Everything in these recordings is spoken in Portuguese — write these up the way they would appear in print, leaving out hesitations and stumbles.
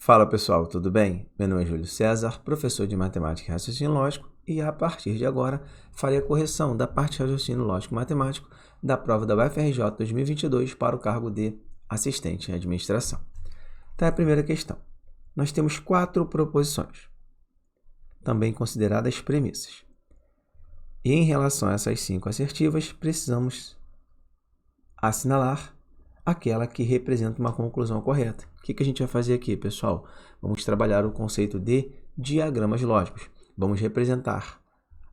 Fala pessoal, tudo bem? Meu nome é Júlio César, professor de Matemática e Raciocínio Lógico, e a partir de agora farei a correção da parte de Raciocínio Lógico Matemático da prova da UFRJ 2022 para o cargo de assistente em administração. Então, a primeira questão. Nós temos 4 proposições, também consideradas premissas. E em relação a essas 5 assertivas, precisamos assinalar aquela que representa uma conclusão correta. O que a gente vai fazer aqui, pessoal? Vamos trabalhar o conceito de diagramas lógicos. Vamos representar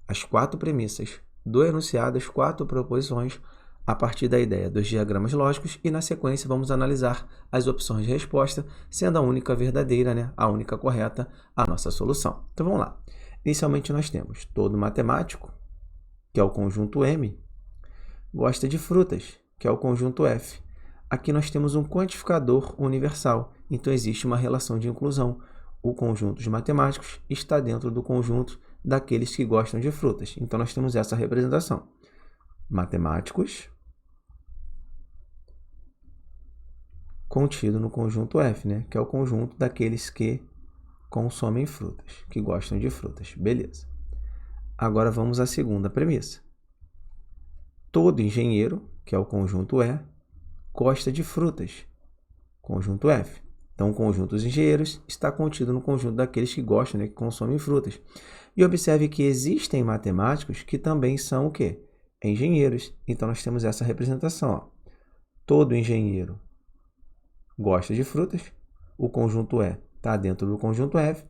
as 4 premissas do enunciado, as 4 proposições, a partir da ideia dos diagramas lógicos, e na sequência vamos analisar as opções de resposta, sendo a única verdadeira, a única correta, a nossa solução. Então vamos lá. Inicialmente nós temos todo matemático, que é o conjunto M, gosta de frutas, que é o conjunto F. Aqui nós temos um quantificador universal, então existe uma relação de inclusão. O conjunto dos matemáticos está dentro do conjunto daqueles que gostam de frutas. Então nós temos essa representação. Matemáticos contido no conjunto F, que é o conjunto daqueles que consomem frutas, que gostam de frutas. Beleza. Agora vamos à segunda premissa. Todo engenheiro, que é o conjunto E, gosta de frutas, conjunto F. Então, o conjunto dos engenheiros está contido no conjunto daqueles que gostam, que consomem frutas. E observe que existem matemáticos que também são o quê? Engenheiros. Então, nós temos essa representação. Todo engenheiro gosta de frutas, o conjunto E está dentro do conjunto F,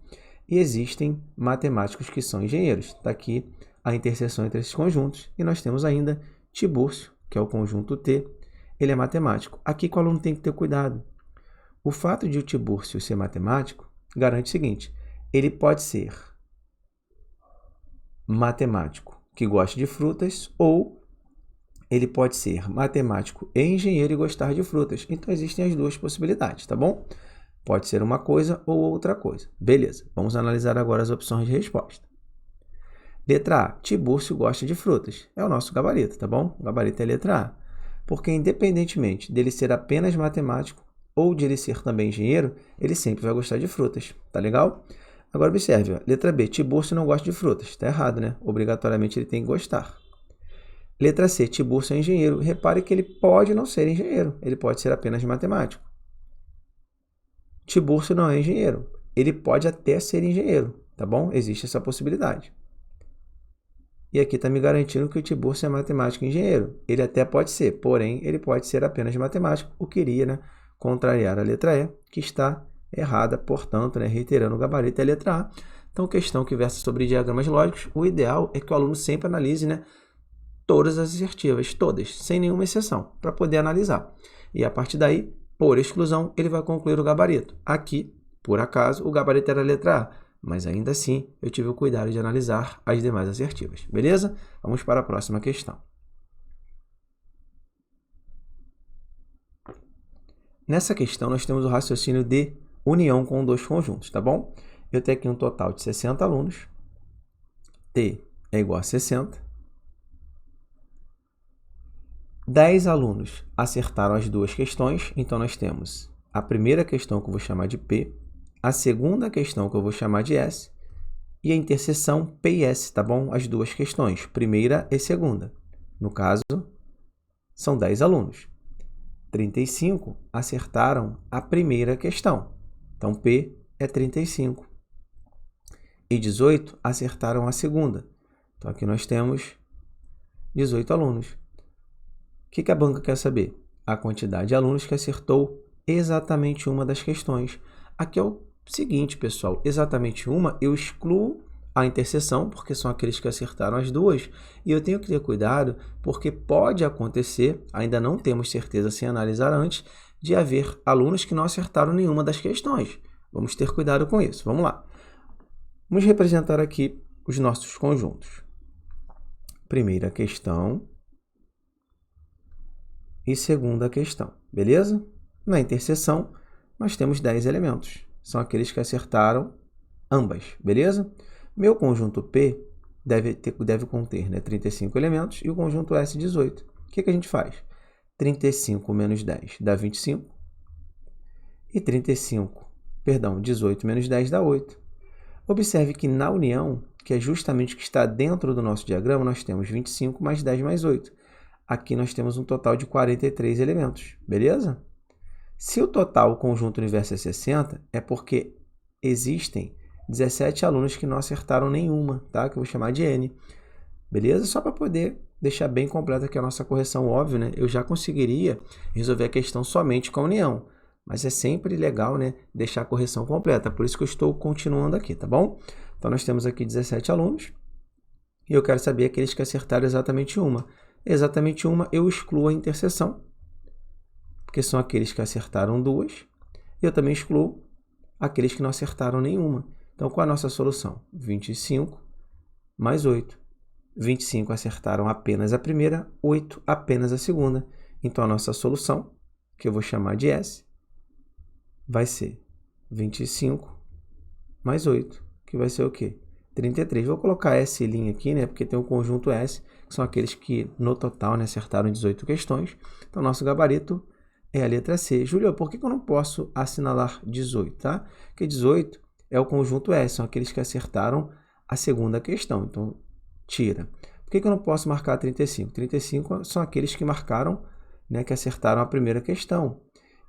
e existem matemáticos que são engenheiros. Está aqui a interseção entre esses conjuntos. E nós temos ainda Tibúrcio, que é o conjunto T, ele é matemático. Aqui que o aluno tem que ter cuidado. O fato de o Tibúrcio ser matemático garante o seguinte: ele pode ser matemático que gosta de frutas, ou ele pode ser matemático e engenheiro e gostar de frutas. Então, existem as duas possibilidades, tá bom? Pode ser uma coisa ou outra coisa. Beleza, vamos analisar agora as opções de resposta. Letra A, Tibúrcio gosta de frutas. É o nosso gabarito, tá bom? O gabarito é a letra A. Porque, independentemente dele ser apenas matemático ou de ele ser também engenheiro, ele sempre vai gostar de frutas. Tá legal? Agora, observe, letra B, Tibúrcio não gosta de frutas. Está errado, né? Obrigatoriamente ele tem que gostar. Letra C, Tibúrcio é engenheiro. Repare que ele pode não ser engenheiro. Ele pode ser apenas matemático. Tibúrcio não é engenheiro. Ele pode até ser engenheiro, tá bom? Existe essa possibilidade. E aqui está me garantindo que o Tibúrcio é matemático e engenheiro. Ele até pode ser, porém, ele pode ser apenas matemático, o que iria contrariar a letra E, que está errada, portanto, reiterando o gabarito, é a letra A. Então, questão que versa sobre diagramas lógicos, o ideal é que o aluno sempre analise todas as assertivas, todas, sem nenhuma exceção, para poder analisar. E a partir daí, por exclusão, ele vai concluir o gabarito. Aqui, por acaso, o gabarito era a letra A. Mas ainda assim, eu tive o cuidado de analisar as demais assertivas. Beleza? Vamos para a próxima questão. Nessa questão, nós temos o raciocínio de união com dois conjuntos, tá bom? Eu tenho aqui um total de 60 alunos. T é igual a 60. 10 alunos acertaram as duas questões. Então, nós temos a primeira questão que eu vou chamar de P, a segunda questão que eu vou chamar de S, e a interseção P e S, tá bom? As duas questões, primeira e segunda. No caso, são 10 alunos. 35 acertaram a primeira questão. Então, P é 35. E 18 acertaram a segunda. Então, aqui nós temos 18 alunos. O que a banca quer saber? A quantidade de alunos que acertou exatamente uma das questões. Aqui é o seguinte, pessoal, exatamente uma, eu excluo a interseção, porque são aqueles que acertaram as duas, e eu tenho que ter cuidado, porque pode acontecer, ainda não temos certeza sem analisar antes, de haver alunos que não acertaram nenhuma das questões. Vamos ter cuidado com isso. Vamos lá. Vamos representar aqui os nossos conjuntos. Primeira questão e segunda questão, beleza? Na interseção, nós temos 10 elementos. São aqueles que acertaram ambas, beleza? Meu conjunto P deve conter 35 elementos e o conjunto S 18. O que a gente faz? 35 menos 10 dá 25. E 35 Perdão, 18 menos 10 dá 8. Observe que na união, que é justamente o que está dentro do nosso diagrama, nós temos 25 mais 10 mais 8. Aqui nós temos um total de 43 elementos, beleza? Se o total, o conjunto universo é 60, é porque existem 17 alunos que não acertaram nenhuma, tá? Que eu vou chamar de N. Beleza? Só para poder deixar bem completa aqui a nossa correção, óbvio, né? Eu já conseguiria resolver a questão somente com a união. Mas é sempre legal, né? Deixar a correção completa. Por isso que eu estou continuando aqui, tá bom? Então, nós temos aqui 17 alunos. E eu quero saber aqueles que acertaram exatamente uma. Exatamente uma, eu excluo a interseção, porque são aqueles que acertaram duas. E eu também excluo aqueles que não acertaram nenhuma. Então, qual é a nossa solução? 25 mais 8. 25 acertaram apenas a primeira, 8 apenas a segunda. Então, a nossa solução, que eu vou chamar de S, vai ser 25 mais 8, que vai ser o quê? 33. Vou colocar S' aqui, né? Porque tem o conjunto S, que são aqueles que no total, né, acertaram 18 questões. Então, nosso gabarito é a letra C. Júlio, por que eu não posso assinalar 18, tá? Porque 18 é o conjunto S, são aqueles que acertaram a segunda questão. Então, tira. Por que eu não posso marcar 35? 35 são aqueles que marcaram, né, que acertaram a primeira questão.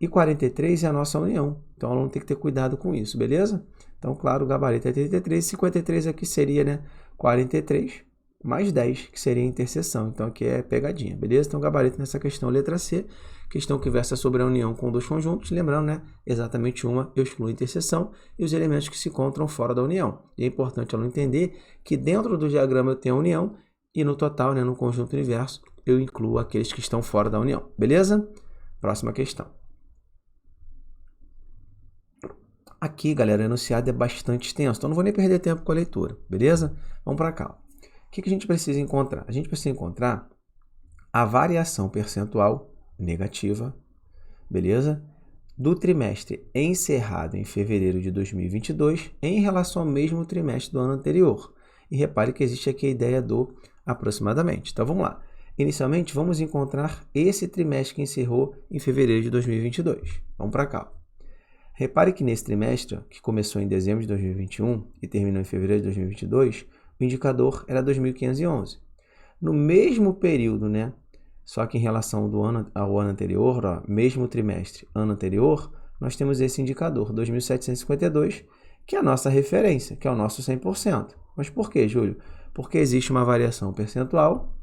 E 43 é a nossa união. Então, o aluno tem que ter cuidado com isso, beleza? Então, claro, o gabarito é 33. 53 aqui seria, né, 43 mais 10, que seria a interseção. Então, aqui é pegadinha, beleza? Então, o gabarito nessa questão, letra C, questão que versa sobre a união com dois conjuntos. Lembrando, né, exatamente uma, eu excluo a interseção e os elementos que se encontram fora da união. E é importante o aluno entender que dentro do diagrama eu tenho a união e no total, né, no conjunto universo, eu incluo aqueles que estão fora da união, beleza? Próxima questão. Aqui, galera, o enunciado é bastante extenso, então não vou nem perder tempo com a leitura, beleza? Vamos para cá. O que a gente precisa encontrar? A gente precisa encontrar a variação percentual negativa, beleza? Do trimestre encerrado em fevereiro de 2022 em relação ao mesmo trimestre do ano anterior. E repare que existe aqui a ideia do aproximadamente. Então, vamos lá. Inicialmente, vamos encontrar esse trimestre que encerrou em fevereiro de 2022. Vamos para cá. Repare que nesse trimestre, que começou em dezembro de 2021 e terminou em fevereiro de 2022, o indicador era 2.511. No mesmo período, né? Só que em relação ao ano anterior, ó, mesmo trimestre, ano anterior, nós temos esse indicador, 2.752, que é a nossa referência, que é o nosso 100%. Mas por quê, Júlio? Porque existe uma variação percentual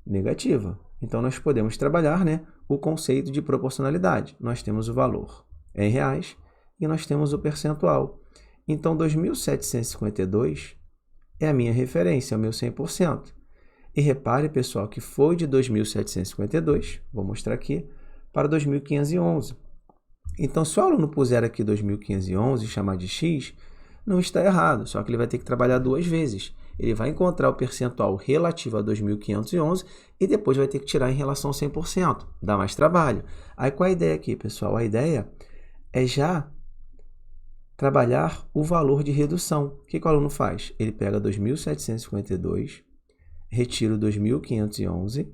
negativa. Então, nós podemos trabalhar, né, o conceito de proporcionalidade. Nós temos o valor em reais e nós temos o percentual. Então, 2.752 é a minha referência, é o meu 100%. E repare, pessoal, que foi de 2.752, vou mostrar aqui, para 2.511. Então, se o aluno puser aqui 2.511 e chamar de x, não está errado, só que ele vai ter que trabalhar duas vezes. Ele vai encontrar o percentual relativo a 2.511 e depois vai ter que tirar em relação ao 100%. Dá mais trabalho. Aí, qual é a ideia aqui, pessoal? A ideia é já trabalhar o valor de redução. O que o aluno faz? Ele pega 2.752, retira o 2.511,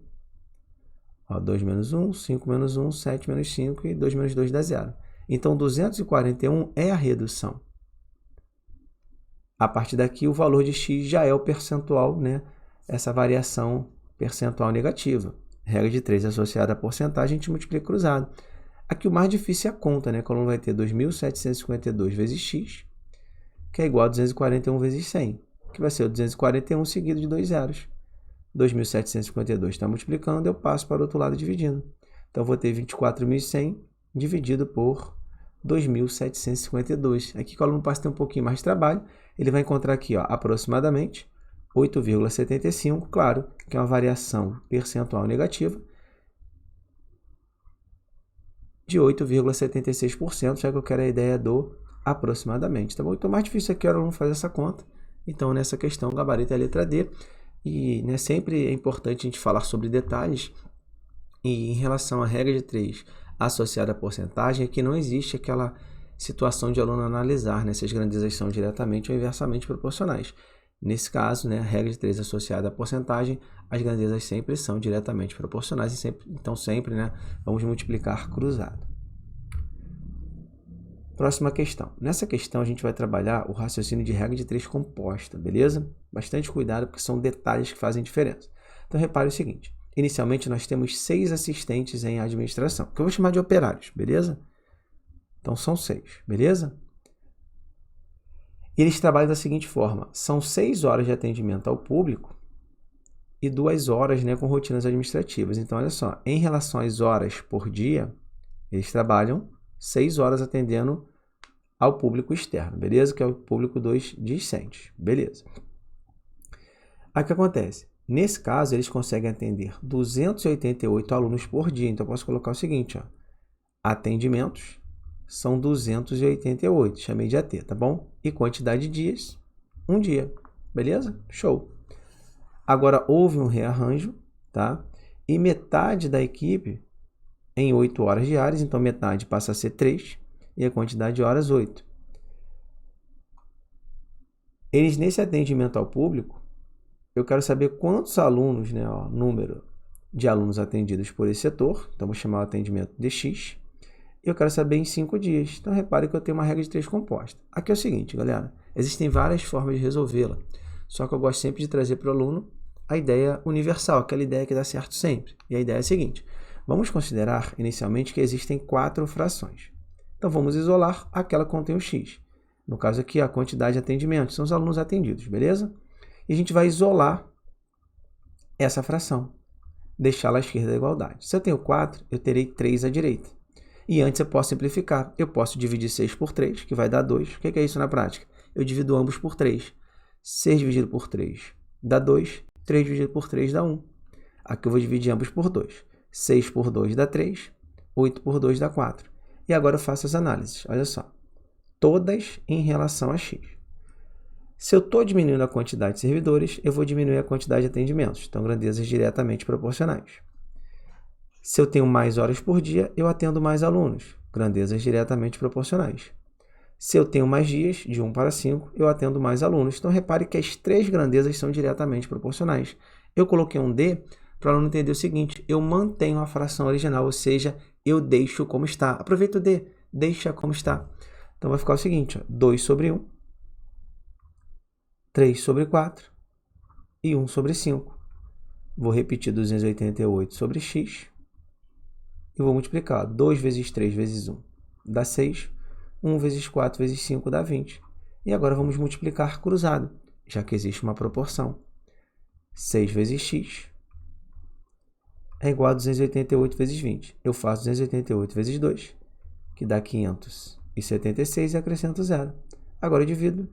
2 menos 1, 5 menos 1, 7 menos 5 e 2 menos 2 dá 0. Então, 241 é a redução. A partir daqui, o valor de x já é o percentual, né? Essa variação percentual negativa. Regra de 3 associada à porcentagem, a gente multiplica cruzado. Aqui o mais difícil é a conta, né? Que o aluno vai ter 2.752 vezes x, que é igual a 241 vezes 100, que vai ser o 241 seguido de 2 zeros. 2.752 está multiplicando, eu passo para o outro lado dividindo. Então, vou ter 24.100 dividido por 2.752. Aqui que o aluno passa a ter um pouquinho mais de trabalho, ele vai encontrar aqui, ó, aproximadamente 8,75, claro, que é uma variação percentual negativa de 8,76%, já que eu quero a ideia do aproximadamente, tá bom? Então, mais difícil aqui é o aluno fazer essa conta. Então, nessa questão, o gabarito é a letra D. E, né, sempre é importante a gente falar sobre detalhes. E em relação à regra de 3 associada à porcentagem, é que não existe aquela situação de aluno analisar, né, se as grandezas são diretamente ou inversamente proporcionais. Nesse caso, né, a regra de 3 associada à porcentagem, as grandezas sempre são diretamente proporcionais, e sempre, então sempre, né, vamos multiplicar cruzado. Próxima questão. Nessa questão, a gente vai trabalhar o raciocínio de regra de 3 composta, beleza? Bastante cuidado, porque são detalhes que fazem diferença. Então, repare o seguinte. Inicialmente, nós temos 6 assistentes em administração, que eu vou chamar de operários, beleza? Então, são 6, beleza? E eles trabalham da seguinte forma. São 6 horas de atendimento ao público e 2 horas, né, com rotinas administrativas. Então, olha só. Em relação às horas por dia, eles trabalham 6 horas atendendo ao público externo, beleza? Que é o público dos discentes, beleza. Aí o que acontece? Nesse caso, eles conseguem atender 288 alunos por dia. Então, eu posso colocar o seguinte, ó. Atendimentos são 288, chamei de AT, tá bom? E quantidade de dias, 1 dia, beleza? Show. Agora, houve um rearranjo, tá? E metade da equipe em 8 horas diárias, então metade passa a ser 3 e a quantidade de horas 8. Eles, nesse atendimento ao público, eu quero saber quantos alunos, né, ó, número de alunos atendidos por esse setor, então vou chamar o atendimento de X, e eu quero saber em 5 dias. Então, repare que eu tenho uma regra de 3 composta. Aqui é o seguinte, galera, existem várias formas de resolvê-la, só que eu gosto sempre de trazer para o aluno a ideia universal, aquela ideia que dá certo sempre. E a ideia é a seguinte, vamos considerar inicialmente que existem 4 frações. Então, vamos isolar aquela que contém o X. No caso aqui, a quantidade de atendimentos, são os alunos atendidos, beleza? E a gente vai isolar essa fração, deixá-la à esquerda da igualdade. Se eu tenho 4, eu terei 3 à direita. E antes eu posso simplificar. Eu posso dividir 6 por 3, que vai dar 2. O que é isso na prática? Eu divido ambos por 3. 6 dividido por 3 dá 2. 3 dividido por 3 dá 1. Aqui eu vou dividir ambos por 2. 6 por 2 dá 3. 8 por 2 dá 4. E agora eu faço as análises. Olha só. Todas em relação a X. Se eu estou diminuindo a quantidade de servidores, eu vou diminuir a quantidade de atendimentos. Então, grandezas diretamente proporcionais. Se eu tenho mais horas por dia, eu atendo mais alunos. Grandezas diretamente proporcionais. Se eu tenho mais dias, de 1 para 5, eu atendo mais alunos. Então, repare que as 3 grandezas são diretamente proporcionais. Eu coloquei um D para o aluno entender o seguinte, eu mantenho a fração original, ou seja, eu deixo como está. Aproveita o D, deixa como está. Então, vai ficar o seguinte, ó, 2 sobre 1, 3 sobre 4 e 1 sobre 5. Vou repetir 288 sobre X e vou multiplicar. 2 vezes 3 vezes 1 dá 6. 1 vezes 4 vezes 5 dá 20. E agora vamos multiplicar cruzado, já que existe uma proporção. 6 vezes X é igual a 288 vezes 20. Eu faço 288 vezes 2, que dá 576 e acrescento 0. Agora eu divido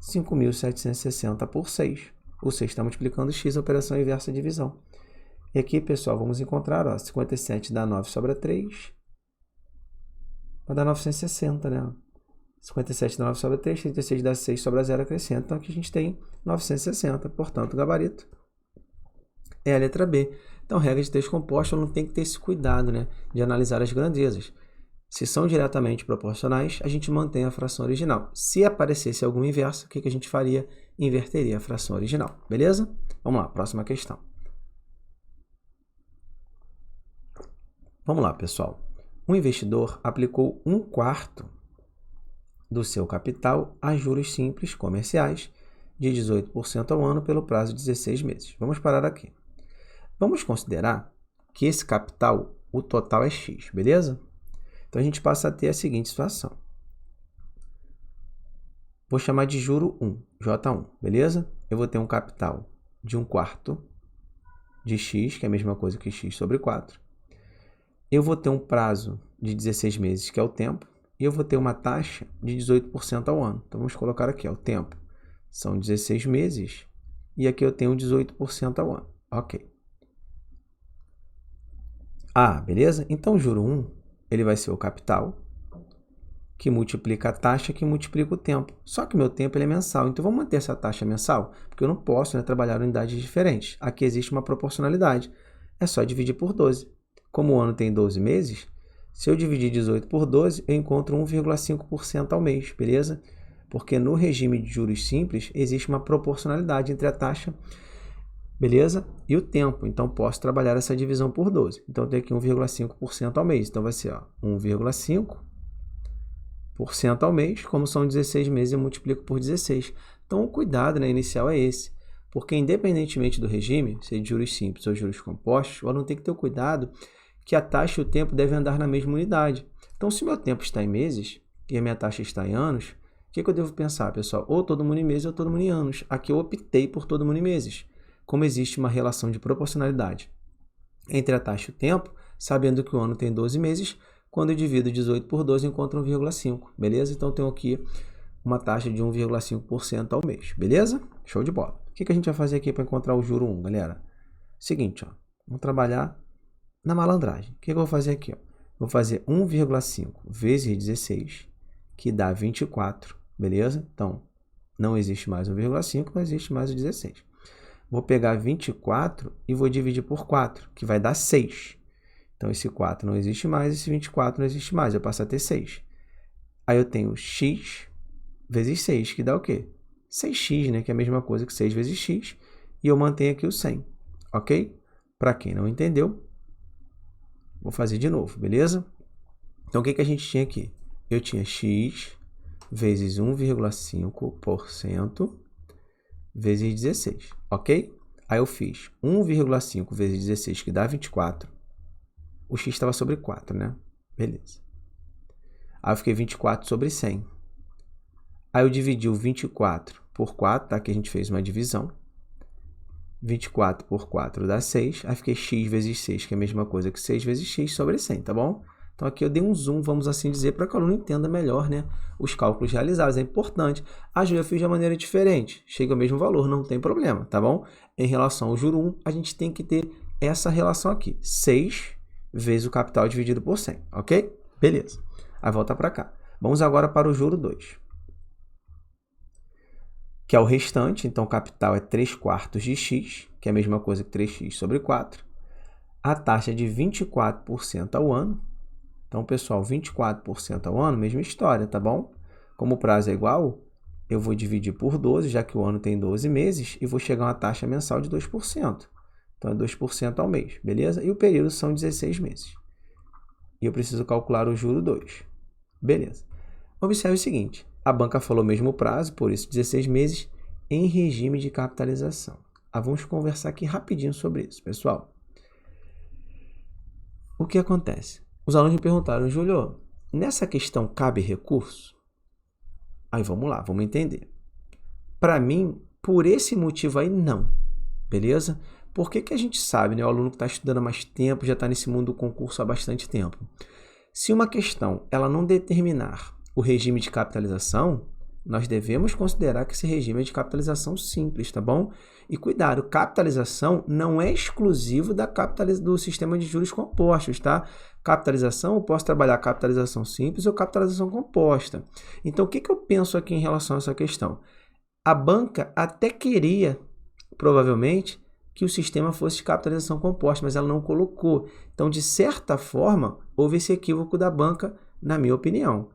5.760 por 6. O 6 está multiplicando x, a operação inversa de divisão. E aqui, pessoal, vamos encontrar, ó, 57 dá 9, sobra 3. Vai dar 960, né? 57 dá 9, sobra 3. 36 dá 6, sobra 0, acrescenta. Então, aqui a gente tem 960. Portanto, o gabarito é a letra B. Então, regra de 3 composta, não tem que ter esse cuidado, né, de analisar as grandezas. Se são diretamente proporcionais, a gente mantém a fração original. Se aparecesse alguma inversa, o que a gente faria? Inverteria a fração original. Beleza? Vamos lá, próxima questão. Vamos lá, pessoal. Um investidor aplicou 1/4 do seu capital a juros simples comerciais de 18% ao ano pelo prazo de 16 meses. Vamos parar aqui. Vamos considerar que esse capital, o total é X, beleza? Então, a gente passa a ter a seguinte situação. Vou chamar de juro 1, J1, beleza? Eu vou ter um capital de 1/4 de X, que é a mesma coisa que X sobre 4. Eu vou ter um prazo de 16 meses, que é o tempo, e eu vou ter uma taxa de 18% ao ano. Então, vamos colocar aqui, ó, o tempo. São 16 meses, e aqui eu tenho 18% ao ano. Ok. Ah, beleza? Então, o juro 1, ele vai ser o capital, que multiplica a taxa, que multiplica o tempo. Só que o meu tempo ele é mensal, então vamos manter essa taxa mensal, porque eu não posso, né, trabalhar unidades diferentes. Aqui existe uma proporcionalidade, é só dividir por 12. Como o ano tem 12 meses, se eu dividir 18 por 12, eu encontro 1,5% ao mês, beleza? Porque no regime de juros simples, existe uma proporcionalidade entre a taxa, beleza? E o tempo. Então, posso trabalhar essa divisão por 12. Então, eu tenho aqui 1,5% ao mês. Então, vai ser 1,5% ao mês, como são 16 meses, eu multiplico por 16. Então, o cuidado, né, inicial é esse. Porque, independentemente do regime, seja de juros simples ou juros compostos, o aluno tem que ter o cuidado que a taxa e o tempo devem andar na mesma unidade. Então, se o meu tempo está em meses e a minha taxa está em anos, o que eu devo pensar, pessoal? Ou todo mundo em meses ou todo mundo em anos. Aqui eu optei por todo mundo em meses, como existe uma relação de proporcionalidade entre a taxa e o tempo, sabendo que o ano tem 12 meses, quando eu divido 18 por 12, eu encontro 1,5, beleza? Então, eu tenho aqui uma taxa de 1,5% ao mês, beleza? Show de bola. O que a gente vai fazer aqui para encontrar o juro 1, galera? Seguinte, ó, vamos trabalhar na malandragem. O que eu vou fazer aqui? Ó? Vou fazer 1,5 vezes 16, que dá 24, beleza? Então, não existe mais 1,5, não existe mais o 16. Vou pegar 24 e vou dividir por 4, que vai dar 6. Então, esse 4 não existe mais, esse 24 não existe mais, eu passo a ter 6. Aí eu tenho x vezes 6, que dá o quê? 6x, né? Que é a mesma coisa que 6 vezes x, e eu mantenho aqui o 100, ok? Para quem não entendeu, vou fazer de novo, beleza? Então, o que a gente tinha aqui? Eu tinha x vezes 1,5% vezes 16, ok? Aí eu fiz 1,5 vezes 16, que dá 24. O x estava sobre 4, né? Beleza. Aí eu fiquei 24 sobre 100. Aí eu dividi o 24 por 4, tá? Aqui a gente fez uma divisão. 24 por 4 dá 6. Aí fiquei x vezes 6, que é a mesma coisa que 6 vezes x sobre 100, tá bom? Então, aqui eu dei um zoom, vamos assim dizer, para que o aluno entenda melhor, né, os cálculos realizados. É importante. A Júlia fez de uma maneira diferente. Chega ao mesmo valor, não tem problema, tá bom? Em relação ao juro 1, a gente tem que ter essa relação aqui. 6 vezes o capital dividido por 100, ok? Beleza. Aí volta para cá. Vamos agora para o juro 2, que é o restante. Então, o capital é 3/4 de x, que é a mesma coisa que 3x sobre 4. A taxa é de 24% ao ano. Então, pessoal, 24% ao ano, mesma história, tá bom? Como o prazo é igual, eu vou dividir por 12, já que o ano tem 12 meses, e vou chegar a uma taxa mensal de 2%. Então, é 2% ao mês, beleza? E o período são 16 meses. E eu preciso calcular o juro 2. Beleza. Observe o seguinte, a banca falou mesmo prazo, por isso 16 meses, em regime de capitalização. Vamos conversar aqui rapidinho sobre isso, pessoal. O que acontece? Os alunos me perguntaram, Júlio, nessa questão cabe recurso? Aí vamos lá, vamos entender. Para mim, por esse motivo aí, não. Beleza? Por que a gente sabe, né? O aluno que está estudando há mais tempo, já está nesse mundo do concurso há bastante tempo. Se uma questão ela não determinar o regime de capitalização, nós devemos considerar que esse regime é de capitalização simples, tá bom? E cuidado, capitalização não é exclusivo do sistema de juros compostos, tá? Capitalização, eu posso trabalhar capitalização simples ou capitalização composta. Então, o que eu penso aqui em relação a essa questão? A banca até queria, provavelmente, que o sistema fosse de capitalização composta, mas ela não colocou. Então, de certa forma, houve esse equívoco da banca, na minha opinião.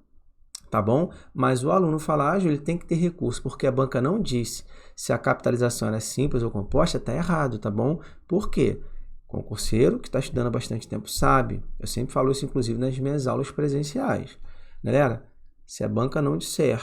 Tá bom? Mas o aluno fala, ele tem que ter recurso, porque a banca não disse se a capitalização era simples ou composta, está errado, tá bom? Por quê? O concurseiro que está estudando há bastante tempo sabe, eu sempre falo isso inclusive nas minhas aulas presenciais. Galera, se a banca não disser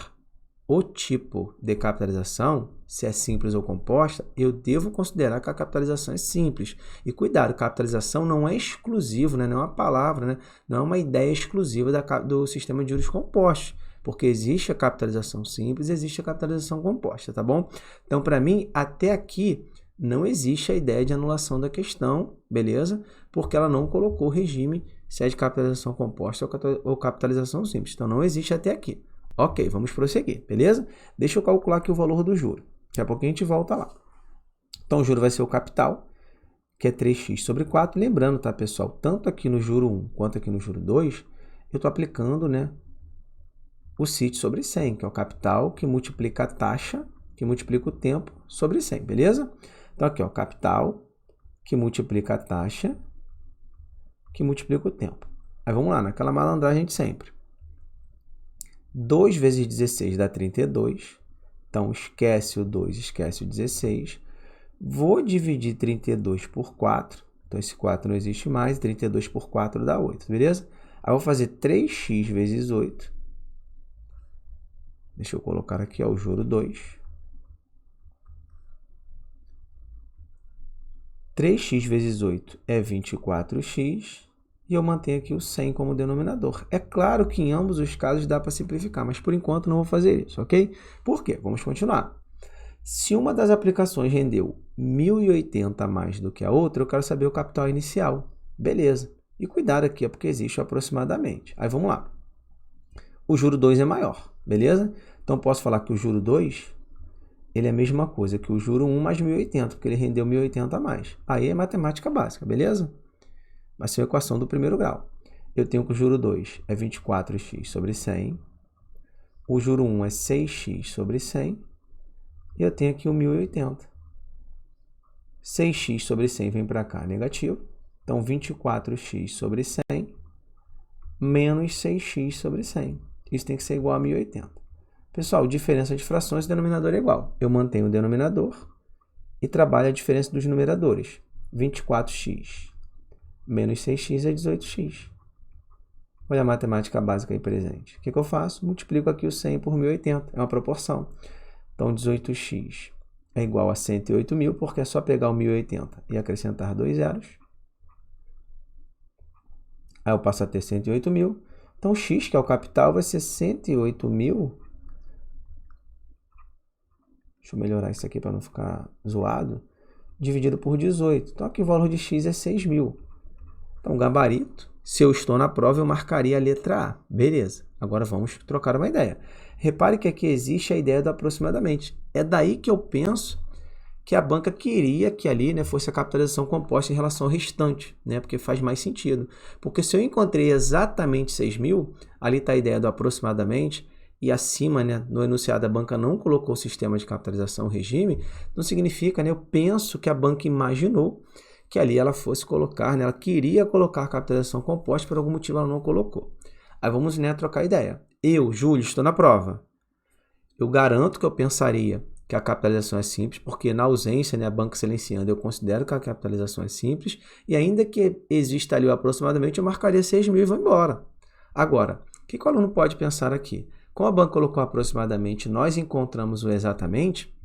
o tipo de capitalização, se é simples ou composta, eu devo considerar que a capitalização é simples. E cuidado, capitalização não é exclusivo, né? Não é uma palavra, né? Não é uma ideia exclusiva do sistema de juros compostos, porque existe a capitalização simples e existe a capitalização composta, tá bom? Então, para mim, até aqui, não existe a ideia de anulação da questão, beleza? Porque ela não colocou o regime se é de capitalização composta ou capitalização simples. Então, não existe até aqui. Ok, vamos prosseguir, beleza? Deixa eu calcular aqui o valor do juro. Daqui a pouco a gente volta lá. Então, o juro vai ser o capital, que é 3x sobre 4. Lembrando, tá, pessoal? Tanto aqui no juro 1 quanto aqui no juro 2, eu estou aplicando, né, o CIT sobre 100, que é o capital que multiplica a taxa, que multiplica o tempo sobre 100, beleza? Então, aqui, ó, capital que multiplica a taxa, que multiplica o tempo. Aí, vamos lá, naquela malandragem de sempre. 2 vezes 16 dá 32. Então, esquece o 2, esquece o 16. Vou dividir 32 por 4. Então, esse 4 não existe mais. 32 por 4 dá 8, beleza? Aí, eu vou fazer 3x vezes 8, Deixa eu colocar aqui, ó, o juro 2. 3x vezes 8 é 24x. E eu mantenho aqui o 100 como denominador. É claro que em ambos os casos dá para simplificar, mas por enquanto não vou fazer isso, ok? Por quê? Vamos continuar. Se uma das aplicações rendeu 1080 a mais do que a outra, eu quero saber o capital inicial. Beleza. E cuidado aqui, porque existe o aproximadamente. Aí vamos lá. O juro 2 é maior, beleza? Então posso falar que o juro 2 ele é a mesma coisa que o juro 1 mais 1080, porque ele rendeu 1080 a mais. Aí é matemática básica, beleza? Vai ser a equação do primeiro grau. Eu tenho que o juro 2 é 24x sobre 100. O juro 1 é 6x sobre 100. E eu tenho aqui o 1080. 6x sobre 100 vem para cá, negativo. Então, 24x sobre 100 menos 6x sobre 100. Isso tem que ser igual a 1080. Pessoal, diferença de frações, o denominador é igual. Eu mantenho o denominador e trabalho a diferença dos numeradores. 24x menos 6x é 18x. Olha a matemática básica aí presente. O que eu faço? Multiplico aqui o 100 por 1080. É uma proporção. Então, 18x é igual a 108.000, porque é só pegar o 1080 e acrescentar 2 zeros. Aí eu passo a ter 108.000. Então, x, que é o capital, vai ser 108.000. Deixa eu melhorar isso aqui para não ficar zoado. Dividido por 18. Então, aqui o valor de x é 6.000. Então, gabarito, se eu estou na prova, eu marcaria a letra A. Beleza. Agora vamos trocar uma ideia. Repare que aqui existe a ideia do aproximadamente. É daí que eu penso que a banca queria que ali, né, fosse a capitalização composta em relação ao restante, né, porque faz mais sentido. Porque se eu encontrei exatamente 6.000, ali está a ideia do aproximadamente, e acima, né, no enunciado, a banca não colocou o sistema de capitalização regime, não significa, né, eu penso que a banca imaginou que ali ela fosse colocar, né, ela queria colocar a capitalização composta, por algum motivo ela não colocou. Aí vamos, né, trocar ideia. Eu, Júlio, estou na prova. Eu garanto que eu pensaria que a capitalização é simples, porque na ausência, né, a banca silenciando, eu considero que a capitalização é simples, e ainda que exista ali o aproximadamente, eu marcaria 6.000 e vou embora. Agora, o que o aluno pode pensar aqui? Como a banca colocou aproximadamente, nós encontramos o exatamente,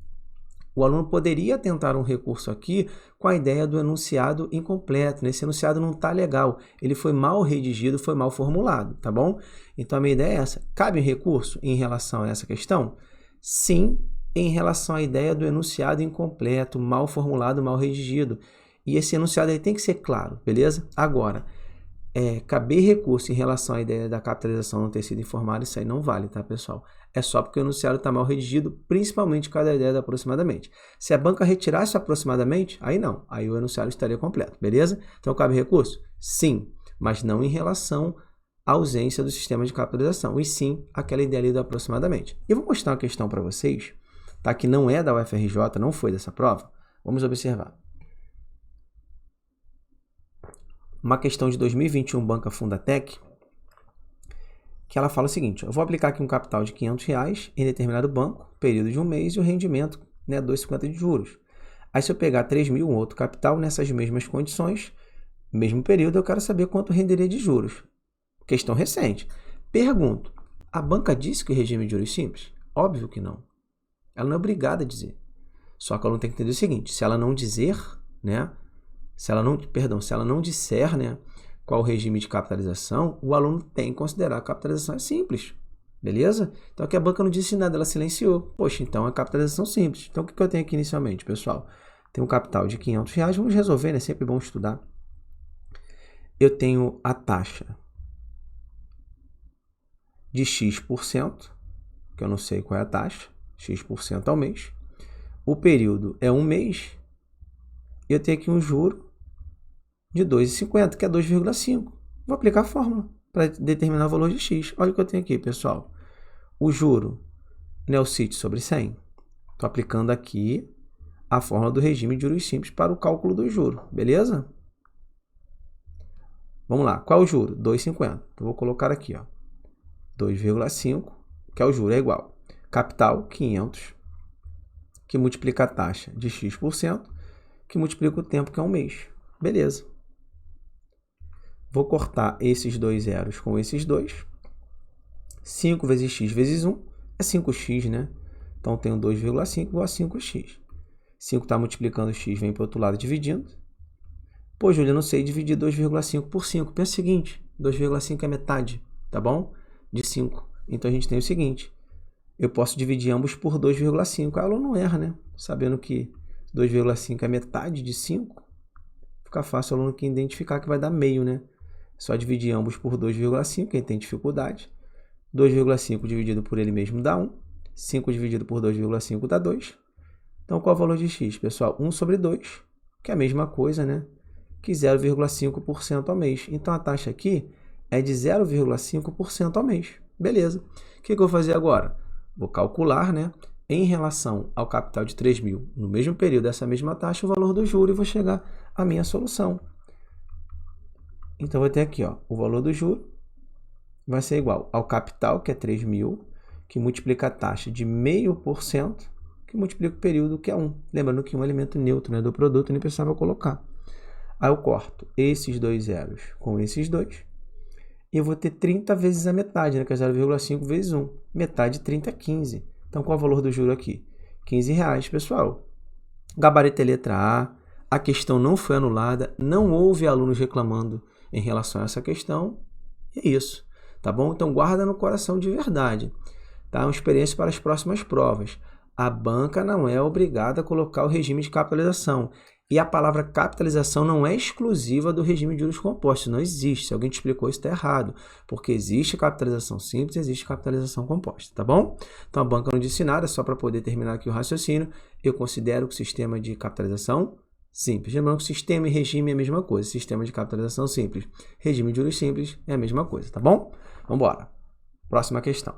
o aluno poderia tentar um recurso aqui com a ideia do enunciado incompleto. Esse enunciado não está legal, ele foi mal redigido, foi mal formulado, tá bom? Então a minha ideia é essa. Cabe um recurso em relação a essa questão? Sim, em relação à ideia do enunciado incompleto, mal formulado, mal redigido. E esse enunciado aí tem que ser claro, beleza? Agora, caber recurso em relação à ideia da capitalização não ter sido informada, isso aí não vale, tá, pessoal? É só porque o enunciado está mal redigido, principalmente com a ideia da aproximadamente. Se a banca retirasse aproximadamente, aí não, aí o enunciado estaria completo, beleza? Então, cabe recurso? Sim, mas não em relação à ausência do sistema de capitalização, e sim aquela ideia ali do aproximadamente. E eu vou mostrar uma questão para vocês, tá? Que não é da UFRJ, não foi dessa prova. Vamos observar. Uma questão de 2021, Banca Fundatec, que ela fala o seguinte: eu vou aplicar aqui um capital de R$500 em determinado banco, período de um mês, e o rendimento, né, 2,50 de juros. Aí se eu pegar 3.000, um outro capital, nessas mesmas condições, mesmo período, eu quero saber quanto renderia de juros. Questão recente. Pergunto, a banca disse que o regime de juros simples? Óbvio que não. Ela não é obrigada a dizer. Só que ela não tem que entender o seguinte: se ela não dizer, né, se ela não disser, né, qual o regime de capitalização, o aluno tem que considerar a capitalização é simples, beleza? Então aqui a banca não disse nada, ela silenciou. Poxa, então é capitalização simples. Então o que eu tenho aqui inicialmente, pessoal? Tem um capital de R$500, vamos resolver, né? Sempre bom estudar. Eu tenho a taxa de X%, que eu não sei qual é a taxa, X% ao mês. O período é um mês. Eu tenho aqui um juro de 2,50, que é 2,5. Vou aplicar a fórmula para determinar o valor de x. Olha o que eu tenho aqui, pessoal. O juro Nelsite sobre 100. Estou aplicando aqui a fórmula do regime de juros simples para o cálculo do juro, beleza? Vamos lá. Qual é o juro? 2,50. Então, vou colocar aqui, ó, 2,5, que é o juro, é igual. Capital, 500, que multiplica a taxa de x%, que multiplica o tempo, que é um mês. Beleza. Vou cortar esses dois zeros com esses dois. 5 vezes x vezes 1 é 5x, né? Então, tenho 2,5 igual a 5x. 5 está multiplicando x, vem para o outro lado dividindo. Pô, Júlia, eu não sei dividir 2,5 por 5. Pensa o seguinte, 2,5 é metade, tá bom? De 5. Então, a gente tem o seguinte, eu posso dividir ambos por 2,5. A aluno não erra, né? Sabendo que 2,5 é metade de 5, fica fácil o aluno que identificar que vai dar meio, né? Só dividir ambos por 2,5, quem tem dificuldade. 2,5 dividido por ele mesmo dá 1. 5 dividido por 2,5 dá 2. Então, qual é o valor de x, pessoal? 1 sobre 2, que é a mesma coisa, né? Que 0,5% ao mês. Então, a taxa aqui é de 0,5% ao mês. Beleza. O que eu vou fazer agora? Vou calcular, né, em relação ao capital de 3.000, no mesmo período, essa mesma taxa, o valor do juro, e vou chegar à minha solução. Então, vou ter aqui, ó, o valor do juro vai ser igual ao capital, que é 3.000, que multiplica a taxa de 0,5%, que multiplica o período, que é 1. Lembrando que 1 é um elemento neutro, né, do produto, nem precisava colocar. Aí eu corto esses dois zeros com esses dois, e eu vou ter 30 vezes a metade, né, que é 0,5 vezes 1. Metade de 30 é 15. Então, qual é o valor do juro aqui? R$15, pessoal. Gabarito é letra A questão não foi anulada, não houve alunos reclamando em relação a essa questão, é isso, tá bom? Então, guarda no coração de verdade, tá? Uma experiência para as próximas provas. A banca não é obrigada a colocar o regime de capitalização. E a palavra capitalização não é exclusiva do regime de juros compostos, não existe. Se alguém te explicou isso, está errado, porque existe capitalização simples e existe capitalização composta, tá bom? Então, a banca não disse nada, só para poder terminar aqui o raciocínio, eu considero que o sistema de capitalização simples. Lembrando que sistema e regime é a mesma coisa. Sistema de capitalização simples, regime de juros simples é a mesma coisa, tá bom? Vamos embora. Próxima questão.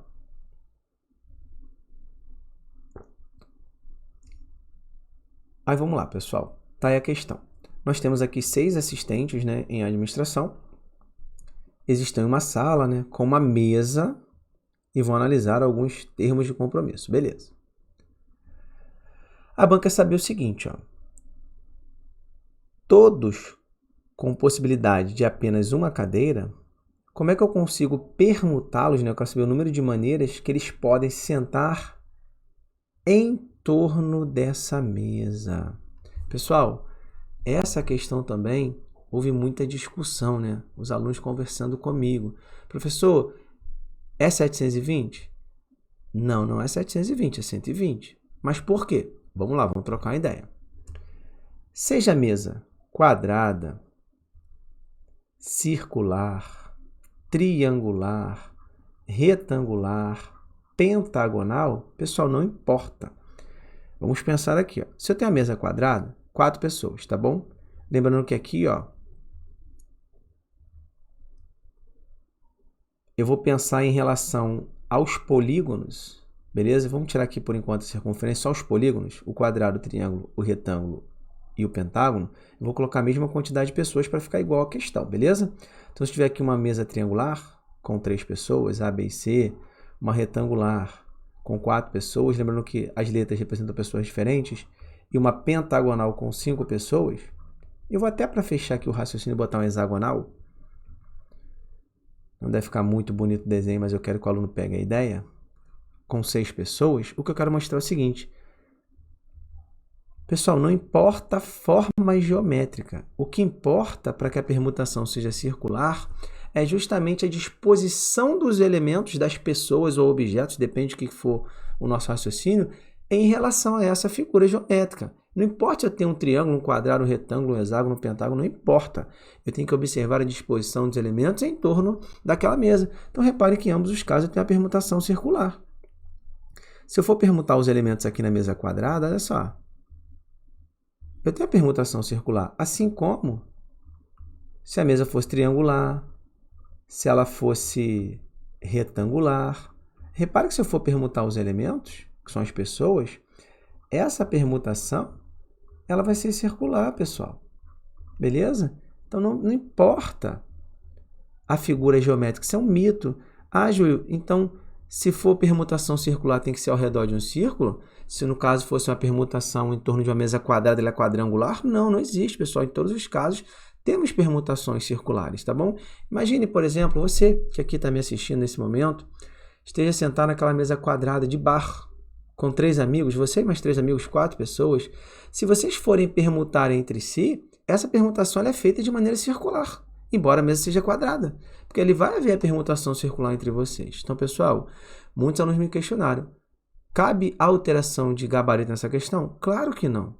Aí vamos lá, pessoal. Tá aí a questão. Nós temos aqui 6 assistentes, né, em administração. Eles estão em uma sala, né, com uma mesa e vão analisar alguns termos de compromisso. Beleza. A banca quer saber o seguinte, ó. Todos com possibilidade de apenas uma cadeira, como é que eu consigo permutá-los, né? Eu quero saber o número de maneiras que eles podem sentar em torno dessa mesa. Pessoal, essa questão também houve muita discussão, né? Os alunos conversando comigo. Professor, é 720? Não, não é 720, é 120. Mas por quê? Vamos lá, vamos trocar uma ideia. Seja a mesa quadrada, circular, triangular, retangular, pentagonal, pessoal, não importa. Vamos pensar aqui, ó. Se eu tenho a mesa quadrada, 4 pessoas, tá bom? Lembrando que aqui, ó, eu vou pensar em relação aos polígonos, beleza? Vamos tirar aqui por enquanto a circunferência, só os polígonos, o quadrado, o triângulo, o retângulo e o pentágono. Eu vou colocar a mesma quantidade de pessoas para ficar igual a questão, beleza? Então, se tiver aqui uma mesa triangular com 3 pessoas, A, B e C, uma retangular com 4 pessoas, lembrando que as letras representam pessoas diferentes, e uma pentagonal com 5 pessoas, eu vou até para fechar aqui o raciocínio botar um hexagonal. Não deve ficar muito bonito o desenho, mas eu quero que o aluno pegue a ideia. Com 6 pessoas, o que eu quero mostrar é o seguinte. Pessoal, não importa a forma geométrica. O que importa para que a permutação seja circular é justamente a disposição dos elementos das pessoas ou objetos, depende do que for o nosso raciocínio, em relação a essa figura geométrica. Não importa se eu tenho um triângulo, um quadrado, um retângulo, um hexágono, um pentágono, não importa. Eu tenho que observar a disposição dos elementos em torno daquela mesa. Então, repare que em ambos os casos eu tenho a permutação circular. Se eu for permutar os elementos aqui na mesa quadrada, olha só. Eu tenho a permutação circular, assim como se a mesa fosse triangular, se ela fosse retangular. Repare que se eu for permutar os elementos, que são as pessoas, essa permutação ela vai ser circular, pessoal. Beleza? Então, não importa a figura geométrica, isso é um mito. Ah, Júlio, então, se for permutação circular, tem que ser ao redor de um círculo? Se no caso fosse uma permutação em torno de uma mesa quadrada, ela é quadrangular? Não, não existe, pessoal. Em todos os casos, temos permutações circulares, tá bom? Imagine, por exemplo, você que aqui está me assistindo nesse momento, esteja sentado naquela mesa quadrada de bar, com 3 amigos, você e mais 3 amigos, 4 pessoas, se vocês forem permutar entre si, essa permutação ela é feita de maneira circular, embora a mesa seja quadrada, porque ele vai haver a permutação circular entre vocês. Então, pessoal, muitos alunos me questionaram, cabe alteração de gabarito nessa questão? Claro que não,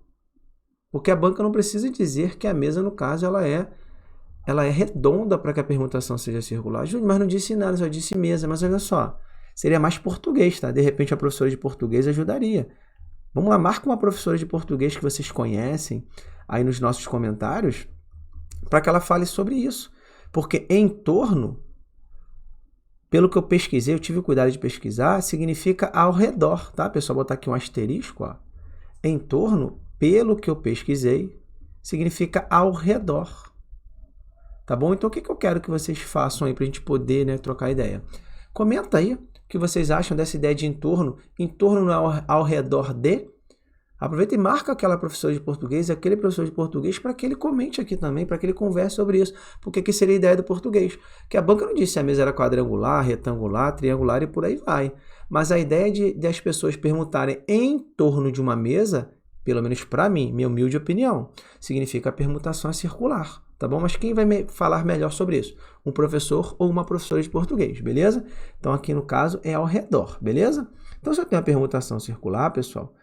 porque a banca não precisa dizer que a mesa, no caso, ela é redonda para que a permutação seja circular. Júnior, mas não disse nada, só disse mesa, mas olha só, seria mais português, tá? De repente a professora de português ajudaria. Vamos lá, marca uma professora de português que vocês conhecem aí nos nossos comentários para que ela fale sobre isso. Porque entorno, pelo que eu pesquisei, eu tive cuidado de pesquisar, significa ao redor, tá? Pessoal, botar aqui um asterisco, ó. Entorno, pelo que eu pesquisei, significa ao redor. Tá bom? Então, o que eu quero que vocês façam aí para a gente poder, né, trocar ideia? Comenta aí o que vocês acham dessa ideia de entorno. Entorno não é ao redor de? Aproveita e marca aquela professora de português, aquele professor de português, para que ele comente aqui também, para que ele converse sobre isso. Porque aqui seria a ideia do português. Que a banca não disse se a mesa era quadrangular, retangular, triangular e por aí vai. Mas a ideia de as pessoas permutarem em torno de uma mesa, pelo menos para mim, minha humilde opinião, significa a permutação circular. Tá bom? Mas quem vai falar melhor sobre isso? Um professor ou uma professora de português, beleza? Então, aqui no caso, é ao redor, beleza? Então, se eu tenho a permutação circular, pessoal,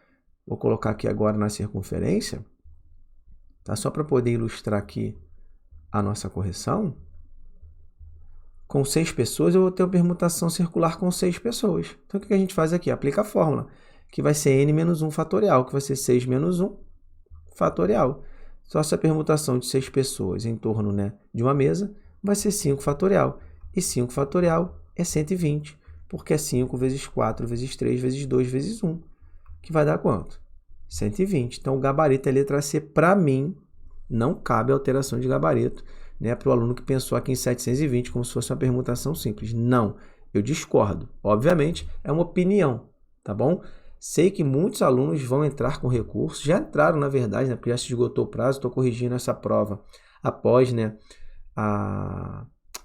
vou colocar aqui agora na circunferência, tá? Só para poder ilustrar aqui a nossa correção. Com 6 pessoas, eu vou ter uma permutação circular com 6 pessoas. Então, o que a gente faz aqui? Aplica a fórmula, que vai ser n menos 1 fatorial, que vai ser 6 menos 1 fatorial. Só essa permutação de 6 pessoas em torno, né, de uma mesa vai ser 5 fatorial. E 5 fatorial é 120, porque é 5 vezes 4 vezes 3 vezes 2 vezes 1, que vai dar quanto? 120. Então, o gabarito é a letra C. Para mim, não cabe alteração de gabarito, né, para o aluno que pensou aqui em 720 como se fosse uma permutação simples. Não, eu discordo. Obviamente, é uma opinião, tá bom? Sei que muitos alunos vão entrar com recurso, já entraram, na verdade, né, porque já se esgotou o prazo, estou corrigindo essa prova após, né,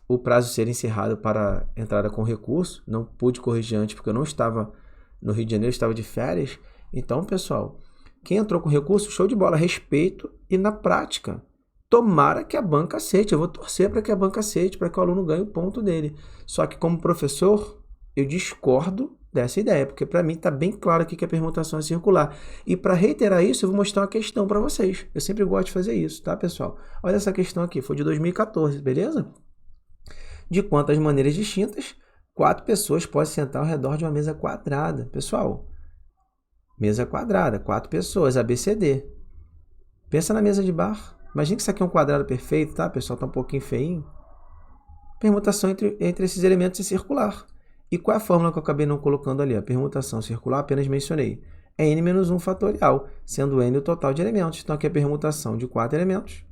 o prazo ser encerrado para entrada com recurso. Não pude corrigir antes porque eu não estava no Rio de Janeiro, estava de férias. Então, pessoal, quem entrou com recurso, show de bola, respeito e na prática, tomara que a banca aceite. Eu vou torcer para que a banca aceite, para que o aluno ganhe o ponto dele. Só que como professor, eu discordo dessa ideia, porque para mim está bem claro aqui que a permutação é circular. E para reiterar isso, eu vou mostrar uma questão para vocês. Eu sempre gosto de fazer isso, tá, pessoal? Olha essa questão aqui, foi de 2014, beleza? De quantas maneiras distintas 4 pessoas podem sentar ao redor de uma mesa quadrada? Pessoal, mesa quadrada, 4 pessoas, ABCD. Pensa na mesa de bar. Imagina que isso aqui é um quadrado perfeito, tá, pessoal? Tá um pouquinho feinho. Permutação entre esses elementos é circular. E qual é a fórmula que eu acabei não colocando ali? A permutação circular, apenas mencionei. É n menos 1 fatorial, sendo n o total de elementos. Então, aqui é a permutação de 4 elementos.